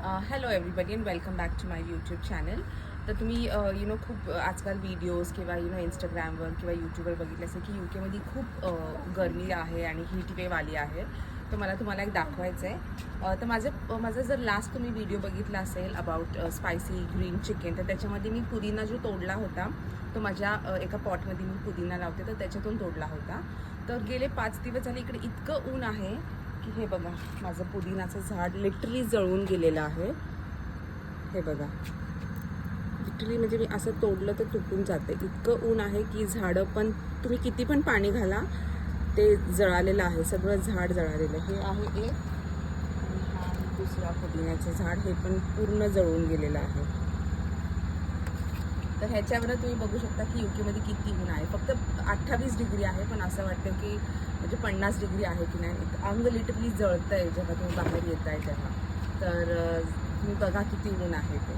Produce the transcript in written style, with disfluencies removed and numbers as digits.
Hello everybody and welcome back to my YouTube channel. तर तुम्ही खूप आजकाल व्हिडिओज किंवा इंस्टाग्रामवर किंवा यूट्यूबवर बघितलं असेल की UKमध्ये खूप गरमी आहे आणि हीट वेव आली आहे. तर मला तुम्हाला एक दाखवायचं आहे. तर माझा जर लास्ट तुम्ही व्हिडिओ बघितला असेल अबाउट स्पायसी ग्रीन चिकन, तर त्याच्यामध्ये मी पुदिना जो तोडला होता तो माझ्या एका पॉटमध्ये मी पुदिना लावते तर त्याच्यातून तोडला होता. तर गेले 5 दिवस झाले इकडे इतकं ऊन आहे की हे बघा, माझं पुदिनाचं झाड लिटरली जळून गेलेलं आहे. हे बघा, लिटरली म्हणजे मी असं तोडलं तर तुटून जाते, इतकं ऊन आहे की झाडं पण तुम्ही किती पण पाणी घाला ते जळालेलं आहे, सगळं झाड जळालेलं. हे आहे एक, आणि हा दुसरा पुदिन्याचं झाड, हे पण पूर्ण जळून गेलेलं आहे. तर ह्याच्यावर तुम्ही बघू शकता की UKमध्ये किती ऊन आहे. फक्त 28 डिग्री आहे, पण असं वाटतं की म्हणजे 50 डिग्री आहे की नाही. अंग लिटरली जळतं आहे जेव्हा तुम्ही बाहेर येत आहे तेव्हा. तर तुम्ही बघा किती ऊन आहे ते.